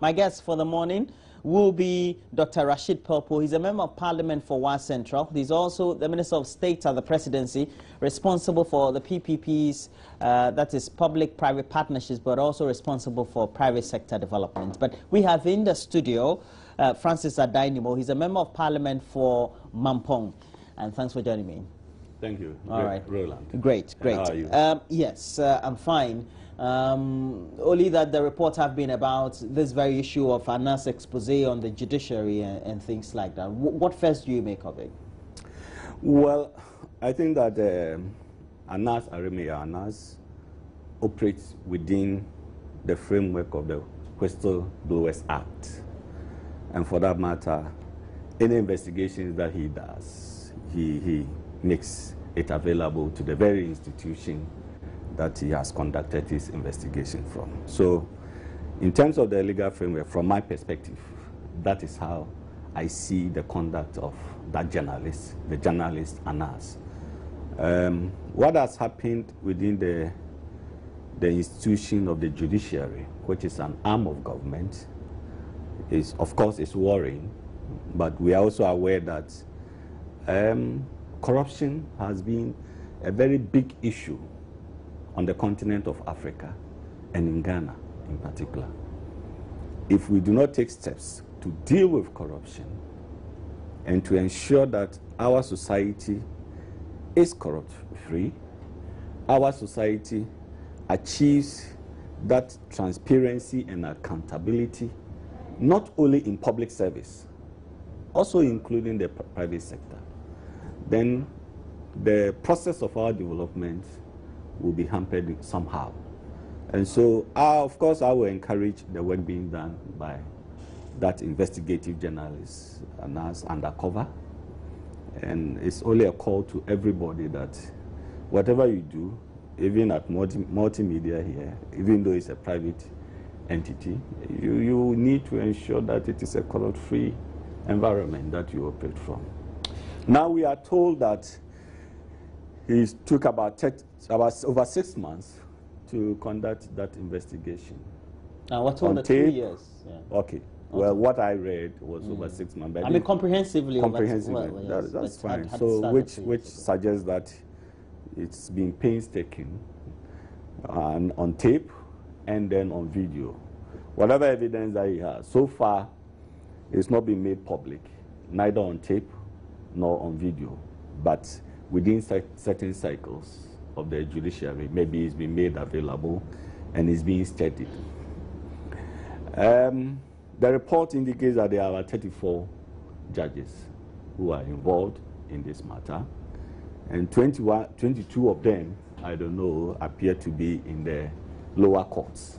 My guest for the morning will be Dr. Rashid Pelpo. He's a member of parliament for Wa Central. He's also the Minister of State at the presidency, responsible for the PPPs, that is public-private partnerships, but also responsible for private sector development. But we have in the studio Francis Adainimo. He's a member of parliament for Mampong. And thanks for joining me. Thank you. All right. Roland. Great. How are you? Yes, I'm fine. Only that the reports have been about this very issue of Anas expose on the judiciary and things like that. What first do you make of it? Well, I think that Anas Anas operates within the framework of the Whistleblowers Act. And for that matter, any investigations that he does, he makes it available to the very institution that he has conducted his investigation from. So, in terms of the legal framework, from my perspective, that is how I see the conduct of that journalist, the journalist Anas. What has happened within the institution of the judiciary, which is an arm of government, is, of course, is worrying, but we are also aware that corruption has been a very big issue on the continent of Africa and in Ghana in particular. If we do not take steps to deal with corruption and to ensure that our society is corrupt-free, our society achieves that transparency and accountability, not only in public service, also including the private sector, then the process of our development will be hampered somehow. And so, of course, I will encourage the work being done by that investigative journalist, Anas, undercover. And it's only a call to everybody that whatever you do, even at multimedia here, even though it's a private entity, you need to ensure that it is a corrupt-free environment that you operate from. Now we are told that he took about over 6 months to conduct that investigation. What's on the 2 years? Yeah. Okay. Well, what I read was over 6 months. I mean, comprehensively. Comprehensively. Well, yes, that's fine. So, which suggests that it's been painstaking on tape and then on video. Whatever evidence that he has, so far, it's not been made public, neither on tape nor on video, but within certain cycles of the judiciary, maybe it's been made available and it's being studied. The report indicates that there are 34 judges who are involved in this matter, and 22 of them, I don't know, appear to be in the lower courts,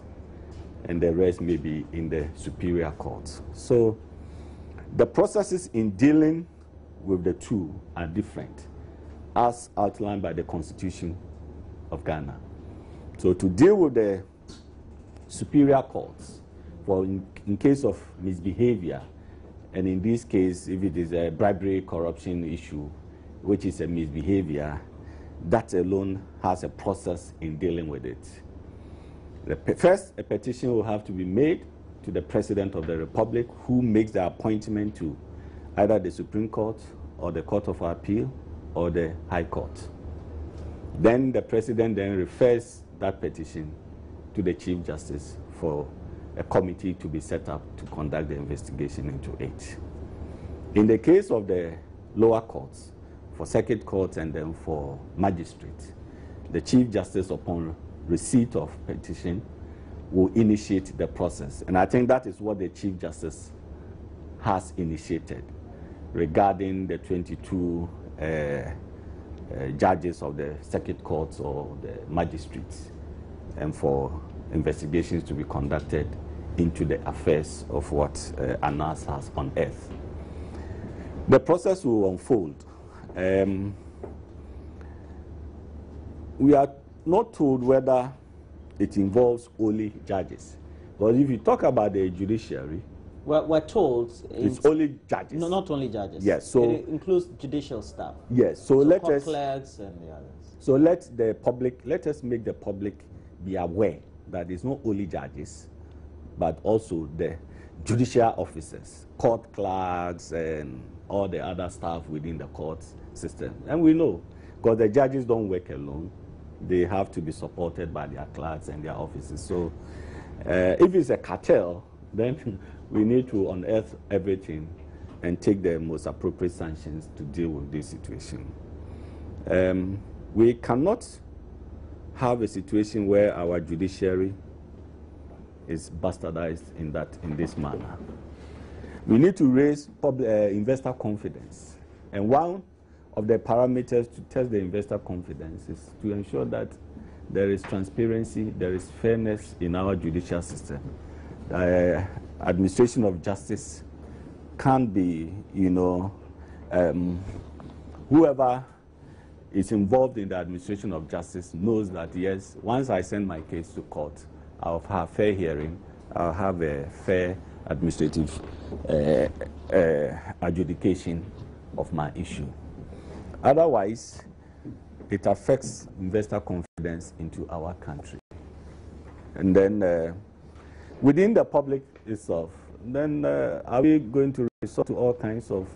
and the rest may be in the superior courts. So the processes in dealing with the two are different, as outlined by the Constitution of Ghana. So to deal with the superior courts, for in case of misbehavior, and in this case, if it is a bribery corruption issue, which is a misbehavior, that alone has a process in dealing with it. First, a petition will have to be made to the President of the Republic, who makes the appointment to either the Supreme Court or the Court of Appeal or the High Court. Then the President then refers that petition to the Chief Justice for a committee to be set up to conduct the investigation into it. In the case of the lower courts, for circuit courts and then for magistrates, the Chief Justice, upon receipt of petition, will initiate the process. And I think that is what the Chief Justice has initiated regarding the 22 judges of the circuit courts or the magistrates, and for investigations to be conducted into the affairs of what Anas has unearthed. The process will unfold. We are not told whether it involves only judges. But if you talk about the judiciary, we're told it's only judges. No, not only judges. Yes, so it includes judicial staff. Yes, so let us clerks and the others. So let us make the public be aware that it's not only judges, but also judicial officers, court clerks, and all the other staff within the court system. And we know, because the judges don't work alone, they have to be supported by their clerks and their officers. So if it's a cartel, then we need to unearth everything and take the most appropriate sanctions to deal with this situation. We cannot have a situation where our judiciary is bastardized in this manner. We need to raise investor confidence. And one of the parameters to test the investor confidence is to ensure that there is transparency, there is fairness in our judicial system. Administration of justice can't be, whoever is involved in the administration of justice knows that, yes, once I send my case to court, I'll have fair hearing, I'll have a fair administrative adjudication of my issue. Otherwise, it affects investor confidence into our country. And then within the public itself, then are we going to resort to all kinds of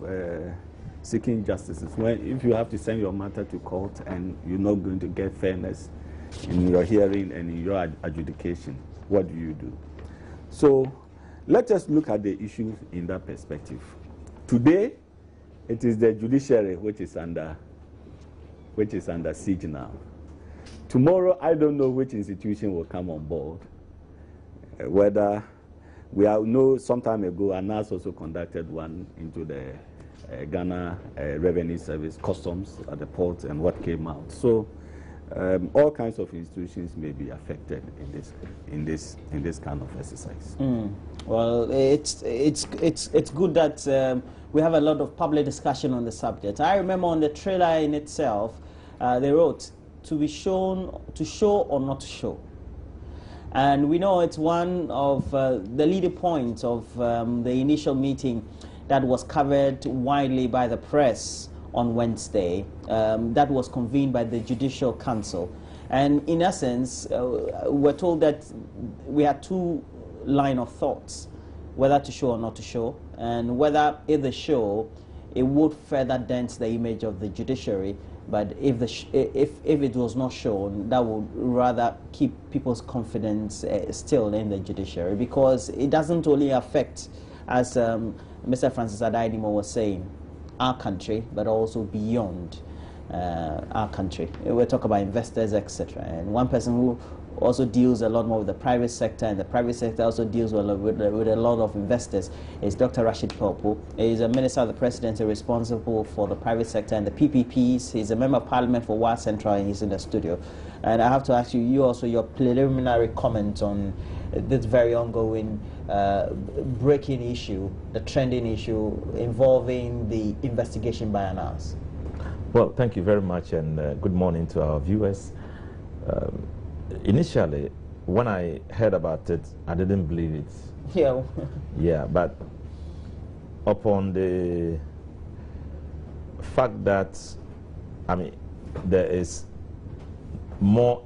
seeking justices? If you have to send your matter to court and you're not going to get fairness in your hearing and in your adjudication, what do you do? So let us look at the issues in that perspective. Today, it is the judiciary which is under siege now. Tomorrow, I don't know which institution will come on board. Whether we know some time ago, ANAS also conducted one into the Ghana Revenue Service, Customs at the port, and what came out. So all kinds of institutions may be affected in this kind of exercise. Well, it's good that we have a lot of public discussion on the subject. I remember on the trailer in itself, they wrote to be shown, to show or not to show. And we know it's one of the leading points of the initial meeting that was covered widely by the press on Wednesday, that was convened by the Judicial Council. And in essence, we're told that we had two lines of thoughts, whether to show or not to show, and whether if the show, it would further dent the image of the judiciary, but if it was not shown, that would rather keep people's confidence still in the judiciary, because it doesn't only affect, as Mr. Francis Adainimo was saying, our country, but also beyond our country. We'll talk about investors, etc. And one person who also deals a lot more with the private sector, and the private sector also deals with a lot of investors, is Dr. Rashid Pelpo. He's a minister of the presidency responsible for the private sector and the PPPs. He's a member of parliament for Wa Central, and he's in the studio. And I have to ask you also your preliminary comment on this very ongoing breaking issue, the trending issue involving the investigation by ANAS. Well, thank you very much, and good morning to our viewers. Initially, when I heard about it, I didn't believe it. Yeah. Yeah, but upon the fact that, there is more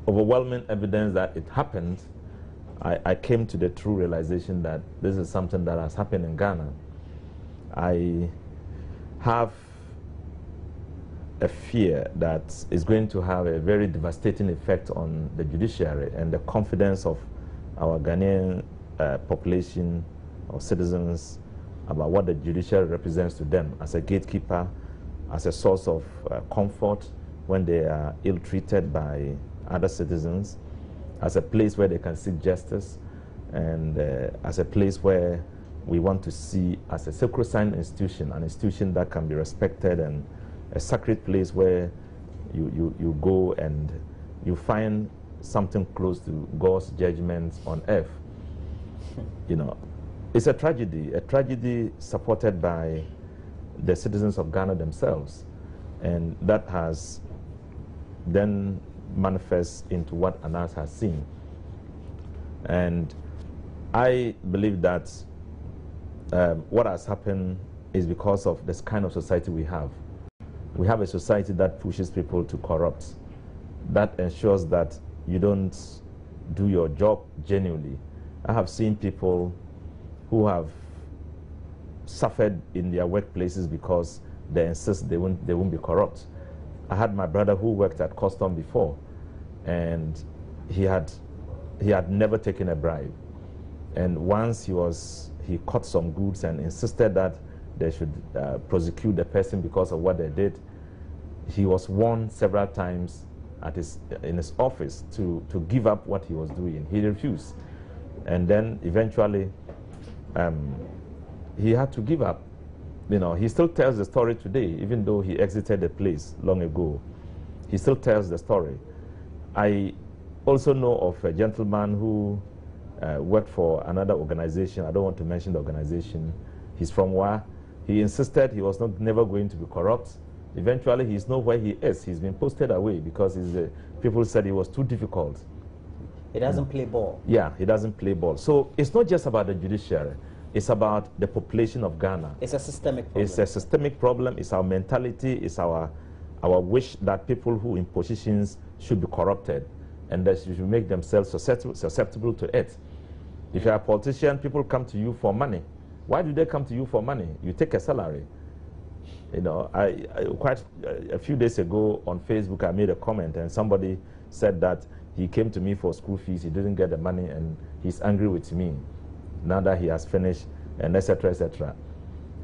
overwhelming evidence that it happened, I came to the true realization that this is something that has happened in Ghana. I have a fear that is going to have a very devastating effect on the judiciary and the confidence of our Ghanaian population or citizens about what the judiciary represents to them as a gatekeeper, as a source of comfort when they are ill-treated by other citizens, as a place where they can seek justice, and as a place where we want to see as a sacrosanct institution, an institution that can be respected, and a sacred place where you go and you find something close to God's judgments on earth. It's a tragedy supported by the citizens of Ghana themselves, and that has then manifests into what ANAS has seen. And I believe that what has happened is because of this kind of society we have. We have a society that pushes people to corrupt, that ensures that you don't do your job genuinely. I have seen people who have suffered in their workplaces because they insist they won't be corrupt. I had my brother who worked at custom before, and he had never taken a bribe. And once he caught some goods and insisted that they should prosecute the person because of what they did, he was warned several times in his office to give up what he was doing. He refused. And then eventually he had to give up. You know, he still tells the story today, even though he exited the place long ago. He still tells the story. I also know of a gentleman who worked for another organization. I don't want to mention the organization. He's from Wa. He insisted he was never going to be corrupt. Eventually, he's not where he is. He's been posted away because people said he was too difficult. He doesn't play ball. Yeah, he doesn't play ball. So it's not just about the judiciary. It's about the population of Ghana. It's a systemic problem. It's a systemic problem. It's our mentality. It's our wish that people who in positions should be corrupted and that you should make themselves susceptible to it. If you're a politician, people come to you for money. Why do they come to you for money? You take a salary. You know, quite a few days ago on Facebook, I made a comment and somebody said that he came to me for school fees, he didn't get the money and he's angry with me now that he has finished, and etc., etc.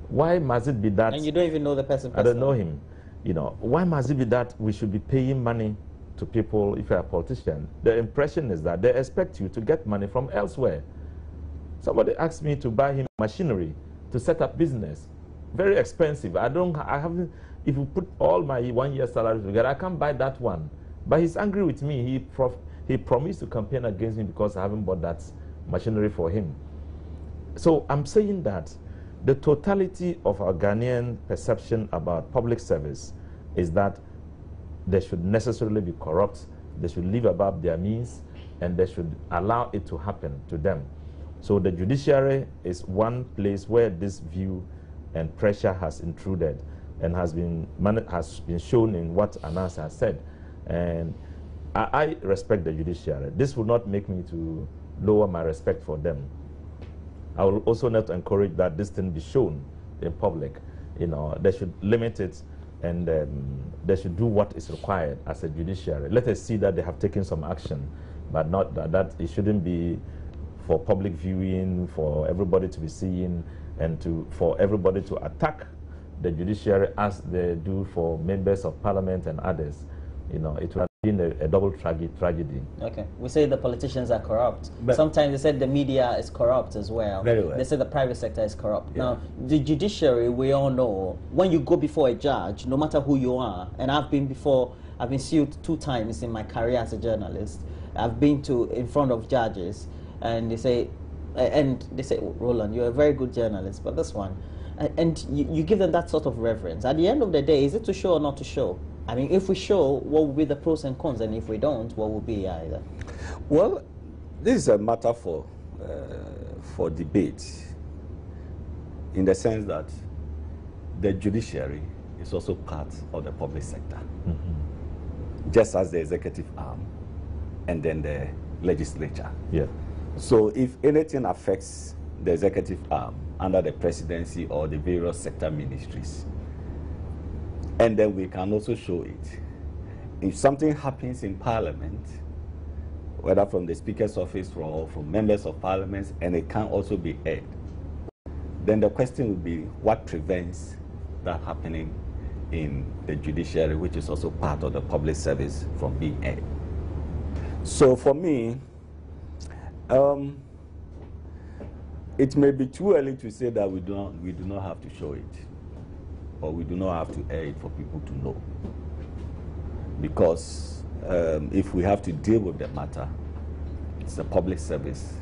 Why must it be that... And you don't even know the person personally? I don't know him. You know, why must it be that we should be paying money to people if you're a politician? The impression is that they expect you to get money from elsewhere. Somebody asked me to buy him machinery to set up business. Very expensive. I haven't, if you put all my 1 year salary together, I can't buy that one. But he's angry with me. He promised to campaign against me because I haven't bought that machinery for him. So I'm saying that the totality of our Ghanaian perception about public service is that they should necessarily be corrupt, they should live above their means, and they should allow it to happen to them. So the judiciary is one place where this view and pressure has intruded and has been shown in what Anas has said. And I respect the judiciary. This will not make me to lower my respect for them. I will also not encourage that this thing be shown in public. You know, they should limit it and they should do what is required as a judiciary. Let us see that they have taken some action, but not that it shouldn't be for public viewing, for everybody to be seeing, and for everybody to attack the judiciary as they do for members of parliament and others. You know, it would have been a double tragedy. Okay. We say the politicians are corrupt. But sometimes they said the media is corrupt as well. Very well. They say the private sector is corrupt. Yeah. Now, the judiciary, we all know, when you go before a judge, no matter who you are, and I've been sued 2 times in my career as a journalist. I've been in front of judges, and they say, Roland, you're a very good journalist, but this one, and you give them that sort of reverence. At the end of the day, is it to show or not to show? I mean, if we show, what will be the pros and cons, and if we don't, what will be either? Well, this is a matter for debate, in the sense that the judiciary is also part of the public sector, just as the executive arm and then the legislature. Yeah. So if anything affects the executive arm under the presidency or the various sector ministries, and then we can also show it. If something happens in parliament, whether from the speaker's office or from members of parliament, and it can also be aired, then the question would be what prevents that happening in the judiciary, which is also part of the public service, from being aired. So for me, it may be too early to say that we do not have to show it, or we do not have to air it for people to know. Because if we have to deal with the matter, it's a public service.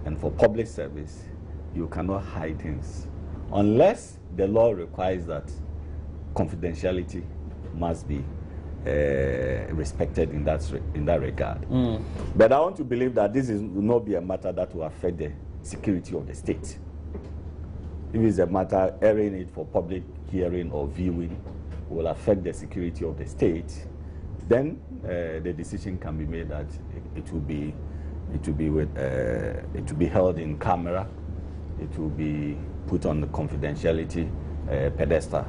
And for public service, you cannot hide things. Unless the law requires that confidentiality must be respected in that regard. But I want to believe that this will not be a matter that will affect the security of the state. If it's a matter airing it for public hearing or viewing will affect the security of the state, then the decision can be made that it will be held in camera, it will be put on the confidentiality pedestal.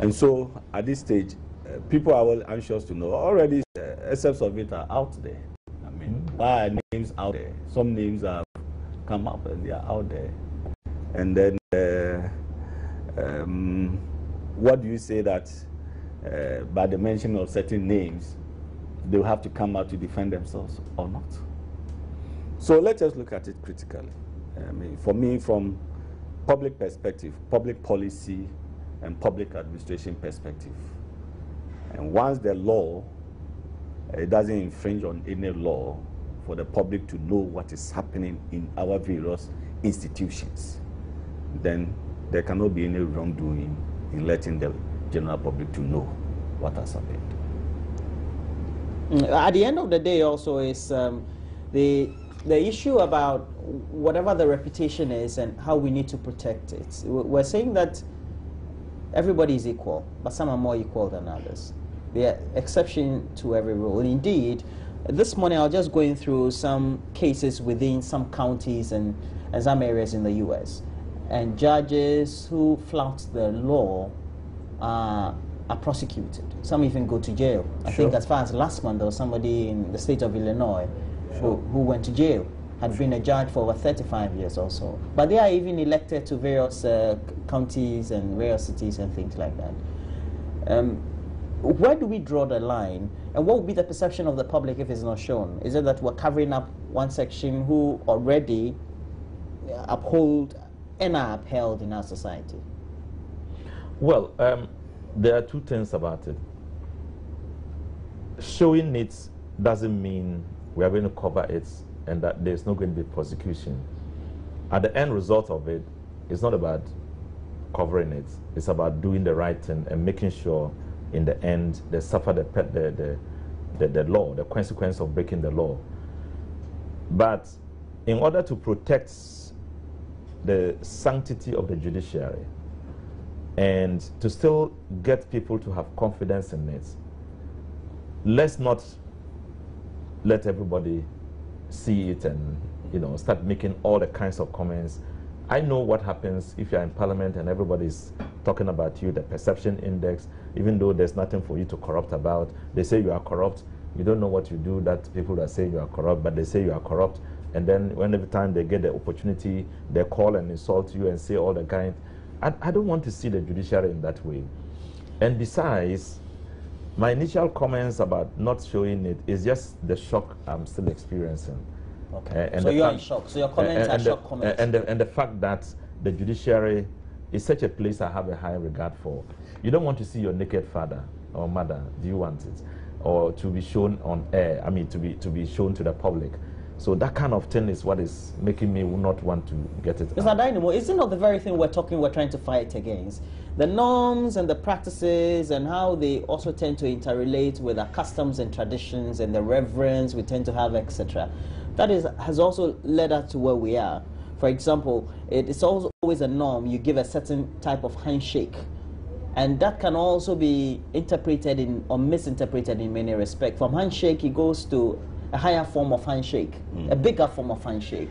And so at this stage, people are well anxious to know. Already, excerpts of it are out there. I mean, why are names out there? Some names have come up and they are out there. And then, what do you say that by the mention of certain names, they will have to come out to defend themselves or not? So let us look at it critically. I mean, for me, from public perspective, public policy and public administration perspective, and once the law doesn't infringe on any law, for the public to know what is happening in our various institutions, then there cannot be any wrongdoing in letting the general public to know what has happened. At the end of the day, also, is the issue about whatever the reputation is and how we need to protect it. We're saying that everybody is equal, but some are more equal than others. There are exceptions to every rule. Indeed, this morning I was just going through some cases within some counties and some areas in the U.S. And judges who flout the law are prosecuted. Some even go to jail. I think as far as last month, there was somebody in the state of Illinois who went to jail, had been a judge for over 35 years or so. But they are even elected to various counties and various cities and things like that. Where do we draw the line? And what would be the perception of the public if it's not shown? Is it that we're covering up one section who already uphold and are upheld in our society? Well, there are two things about it. Showing it doesn't mean we are going to cover it and that there's not going to be prosecution. At the end result of it, it's not about covering it. It's about doing the right thing and making sure in the end they suffer the law, the consequence of breaking the law. But in order to protect the sanctity of the judiciary and to still get people to have confidence in it, let's not let everybody see it and start making all the kinds of comments. I know what happens if you're in parliament and everybody's talking about you, the perception index, even though there's nothing for you to corrupt about. They say you are corrupt. You don't know what you do, that people that say you are corrupt, but they say you are corrupt. And then every time they get the opportunity, they call and insult you and say all the kind. I don't want to see the judiciary in that way. And besides, my initial comments about not showing it is just the shock I'm still experiencing. Okay. So you're in shock. So your comments are shock comments. And the fact that the judiciary is such a place I have a high regard for. You don't want to see your naked father or mother. Do you want it? Or to be shown on air, to be shown to the public. So that kind of thing is what is making me not want to get it Mr. Dynamo, isn't it the very thing we're trying to fight against? The norms and the practices and how they also tend to interrelate with our customs and traditions and the reverence we tend to have, etc. That has also led us to where we are. For example, it's also always a norm. You give a certain type of handshake. And that can also be interpreted or misinterpreted in many respects. From handshake, it goes to a higher form of handshake, a bigger form of handshake.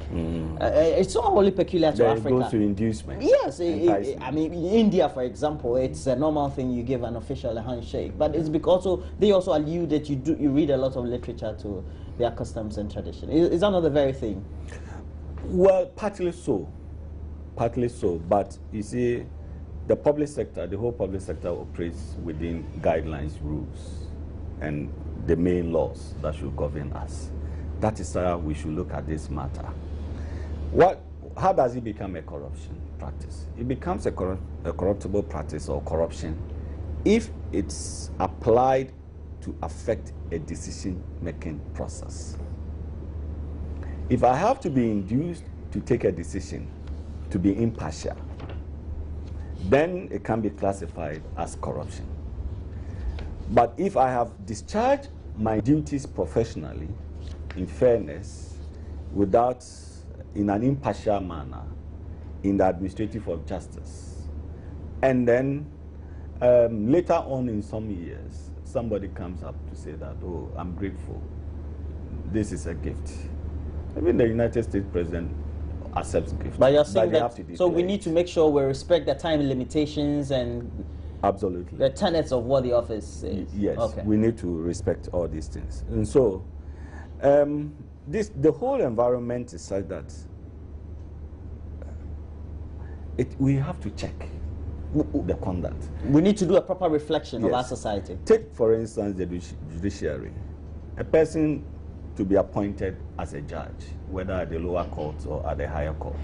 It's not only peculiar to Africa. It goes to inducement. Yes, I mean, in India, for example, it's a normal thing you give an official a handshake. But it's because they also allude that you read a lot of literature to their customs and tradition. Is that not the very thing? Well, partly so. But you see, the public sector, the whole public sector operates within guidelines, rules, and the main laws that should govern us. That is how we should look at this matter. How does it become a corruption practice? It becomes a corruptible practice or corruption if it's applied to affect a decision-making process. If I have to be induced to take a decision to be impartial, then it can be classified as corruption. But if I have discharged my duties professionally, in fairness, in an impartial manner, in the administrative of justice, and then later on in some years, somebody comes up to say that, oh, I'm grateful, this is a gift. Even the United States president accept gift. But you're saying they have that, to so we declare need it. to make sure we respect the time limitations and Absolutely. the tenets of what the office is. Yes, okay. we need to respect all these things. And so, the whole environment is such that we have to check the conduct. We need to do a proper reflection of our Yes. society. Take, for instance, the judiciary. A person to be appointed as a judge, whether at the lower court or at the higher court.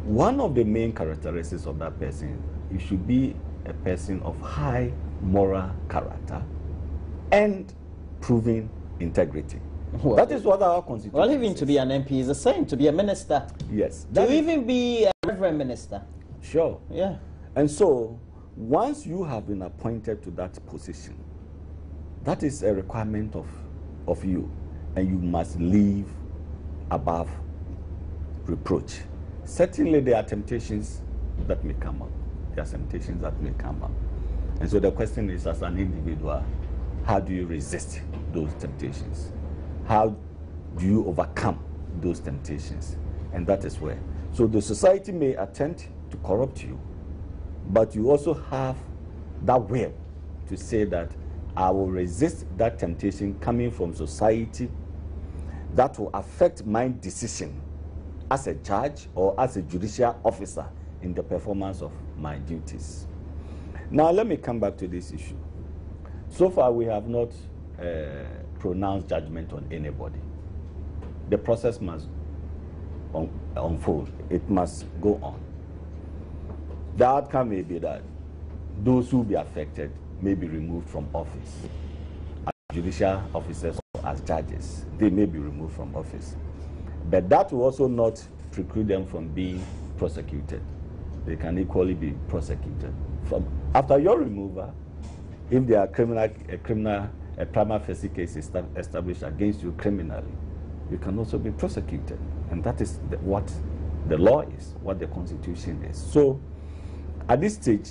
One of the main characteristics of that person, he should be a person of high moral character and proven integrity. Well, that is what our constitution Well, even says. to be an MP is the same, to be a minister. Yes. To even be a reverend minister. Sure. Yeah. And so, once you have been appointed to that position, that is a requirement of you, and you must live above reproach. Certainly, there are temptations that may come up. There are temptations that may come up. And so the question is, as an individual, how do you resist those temptations? How do you overcome those temptations? And that is where. So the society may attempt to corrupt you, but you also have that will to say that I will resist that temptation coming from society that will affect my decision as a judge or as a judicial officer in the performance of my duties. Now let me come back to this issue. So far we have not pronounced judgment on anybody. The process must unfold. It must go on. The outcome may be that those who be affected may be removed from office. As judicial officers or as judges, they may be removed from office. But that will also not preclude them from being prosecuted. They can equally be prosecuted. After your removal, if there are a prima facie case established against you criminally, you can also be prosecuted. And that is what the law is, what the Constitution is. So, at this stage,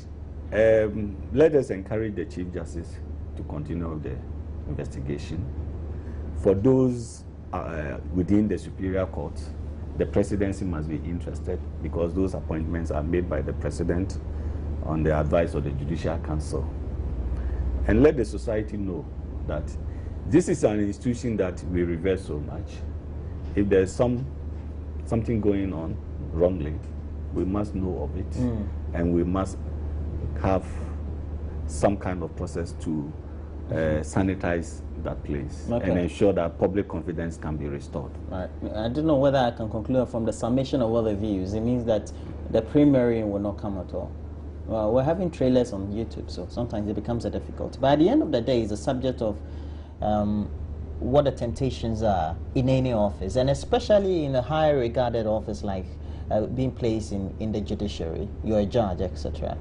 let us encourage the Chief Justice to continue with the investigation. For those within the Superior Court, the presidency must be interested because those appointments are made by the president on the advice of the Judicial Council. And let the society know that this is an institution that we revere so much. If there's something going on wrongly, we must know of it, and we must have some kind of process to sanitize that place and ensure that public confidence can be restored. Right. I don't know whether I can conclude from the summation of all the views. It means that the premiering will not come at all. Well, we're having trailers on YouTube, so sometimes it becomes a difficult. But at the end of the day, it's a subject of what the temptations are in any office, and especially in a high regarded office like being placed in the judiciary. You're a judge, etc.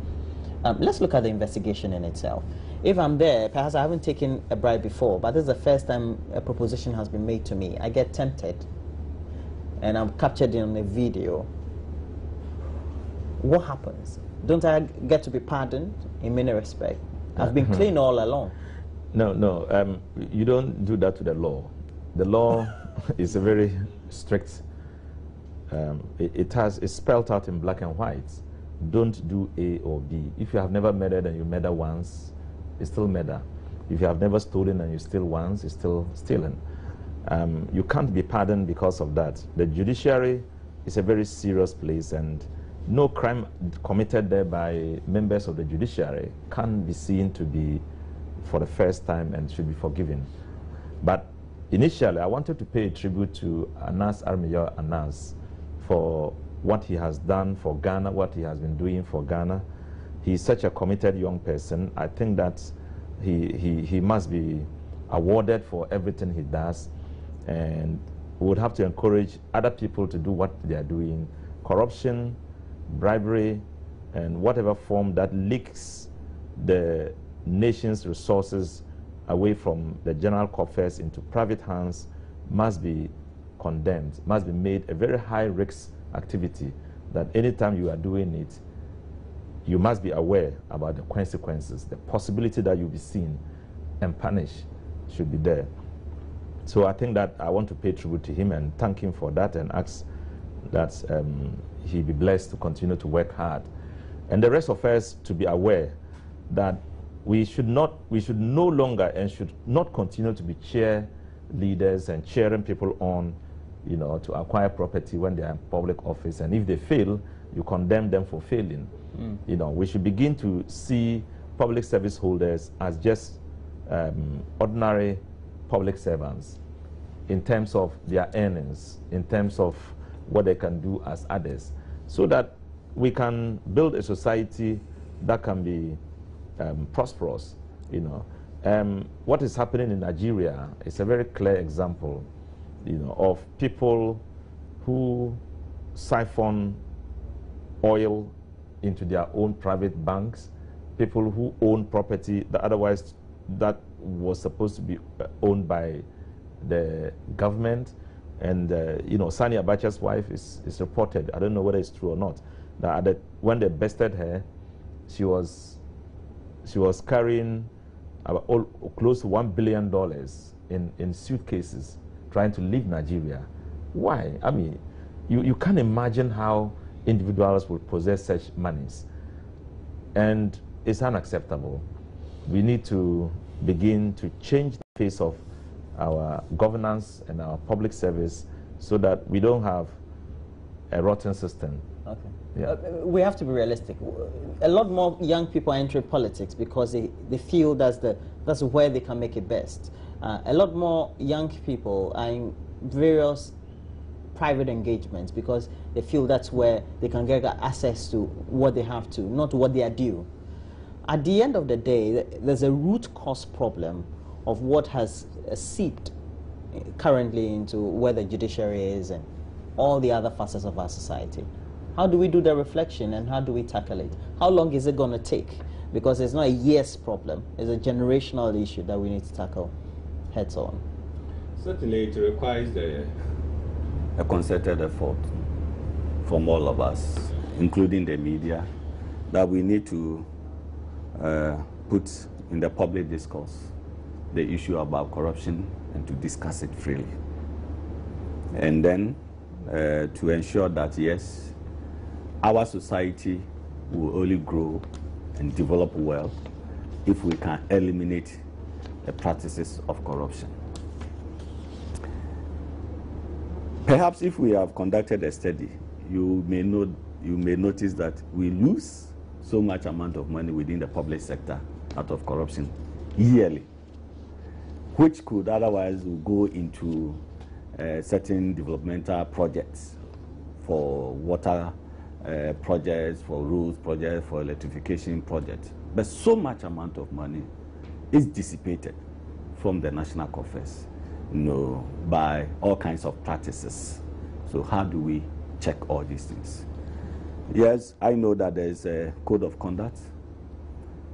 Let's look at the investigation in itself. If I'm there, perhaps I haven't taken a bribe before, but this is the first time a proposition has been made to me. I get tempted, and I'm captured in a video. What happens? Don't I get to be pardoned in many respects? I've been clean all along. No, you don't do that to the law. The law is a very strict, it's spelled out in black and white. Don't do A or B. If you have never murdered and you murder once, it's still murder. If you have never stolen and you steal once, it's still stealing. You can't be pardoned because of that. The judiciary is a very serious place, and no crime committed there by members of the judiciary can be seen to be for the first time and should be forgiven. But initially, I wanted to pay a tribute to Anas Armiyo Anas for what he has done for Ghana, what he has been doing for Ghana. He's such a committed young person. I think that he must be awarded for everything he does, and we would have to encourage other people to do what they are doing. Corruption, bribery, and whatever form that leaks the nation's resources away from the general coffers into private hands must be condemned, must be made a very high risk activity, that anytime you are doing it, you must be aware about the consequences. The possibility that you'll be seen and punished should be there. So I think that I want to pay tribute to him and thank him for that, and ask that he be blessed to continue to work hard. And the rest of us to be aware that we should no longer and should not continue to be cheerleaders and cheering people on, you know, to acquire property when they are in public office. And if they fail, you condemn them for failing. You know, we should begin to see public service holders as just ordinary public servants in terms of their earnings, in terms of what they can do as others, so that we can build a society that can be prosperous. You know, what is happening in Nigeria is a very clear example, you know, of people who siphon oil into their own private banks, people who own property that otherwise that was supposed to be owned by the government. And you know, Sani Abacha's wife is reported, I don't know whether it's true or not, that when they bested her, she was carrying about close to $1 billion in suitcases trying to leave Nigeria. Why? I mean, you can't imagine how individuals would possess such monies. And it's unacceptable. We need to begin to change the face of our governance and our public service so that we don't have a rotten system. Okay. Yeah. We have to be realistic. A lot more young people are entering politics because they feel that's where they can make it best. A lot more young people are in various private engagements because they feel that's where they can get access to what they have to, not what they are due. At the end of the day, there's a root cause problem of what has seeped currently into where the judiciary is and all the other facets of our society. How do we do the reflection and how do we tackle it? How long is it going to take? Because it's not a year's problem. It's a generational issue that we need to tackle heads on. Certainly it requires a concerted effort from all of us, including the media, that we need to put in the public discourse the issue about corruption and to discuss it freely. And then to ensure that, yes, our society will only grow and develop well if we can eliminate the practices of corruption. Perhaps if we have conducted a study, you may notice that we lose so much amount of money within the public sector out of corruption yearly, which could otherwise go into certain developmental projects for water projects, for roads projects, for electrification projects. But so much amount of money is dissipated from the national coffers, you know, by all kinds of practices. So how do we check all these things? Yes, I know that there is a code of conduct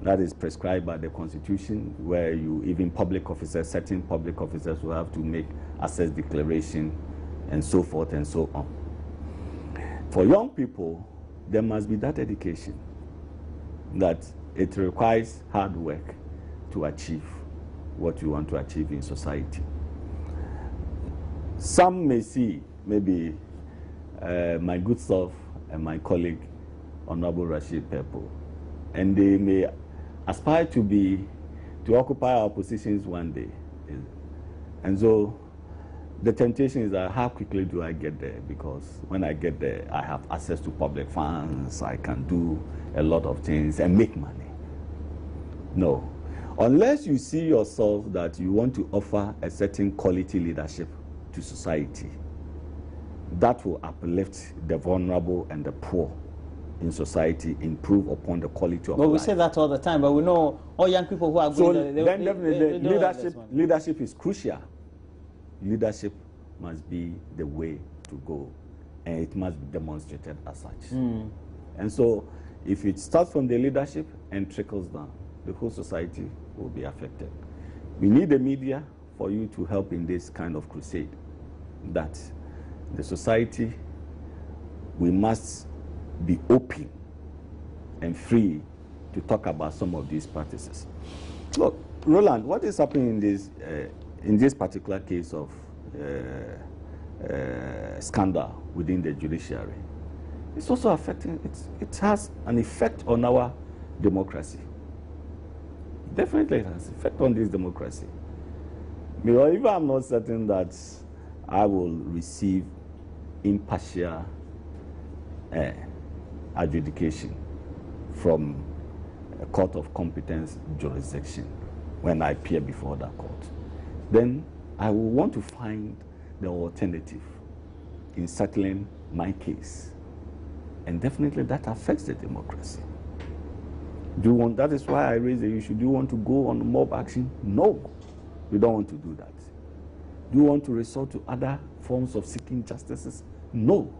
that is prescribed by the Constitution, where even public officers, certain public officers will have to make access declaration and so forth and so on. For young people, there must be that education that it requires hard work to achieve what you want to achieve in society. Some may see, maybe my good self and my colleague, Honorable Rashid Purple, and they may aspire to occupy our positions one day. And so the temptation is that how quickly do I get there? Because when I get there, I have access to public funds, I can do a lot of things and make money. No. Unless you see yourself that you want to offer a certain quality leadership to society, that will uplift the vulnerable and the poor in society, improve upon the quality of life. We say that all the time, but we know all young people who are so going then definitely leadership is crucial. Leadership must be the way to go, and it must be demonstrated as such. And so if it starts from the leadership and trickles down, the whole society will be affected. We need the media for you to help in this kind of crusade, that the society, we must be open and free to talk about some of these practices. Look, Roland, what is happening in this particular case of scandal within the judiciary. It's also affecting, it has an effect on our democracy. Definitely it has an effect on this democracy. Because if I'm not certain that I will receive impartial adjudication from a court of competence jurisdiction when I appear before that court, then I will want to find the alternative in settling my case. And definitely that affects the democracy. That is why I raised the issue. Do you want to go on mob action? No, we don't want to do that. Do you want to resort to other forms of seeking justices? No.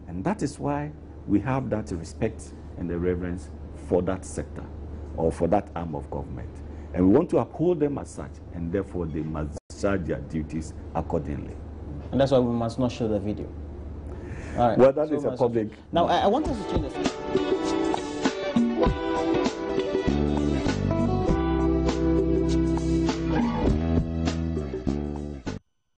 And that is why we have that respect and the reverence for that sector or for that arm of government. And we want to uphold them as such, and therefore they must discharge their duties accordingly. And that's why we must not show the video. All right. Well, that is a public... Now, I want us to change the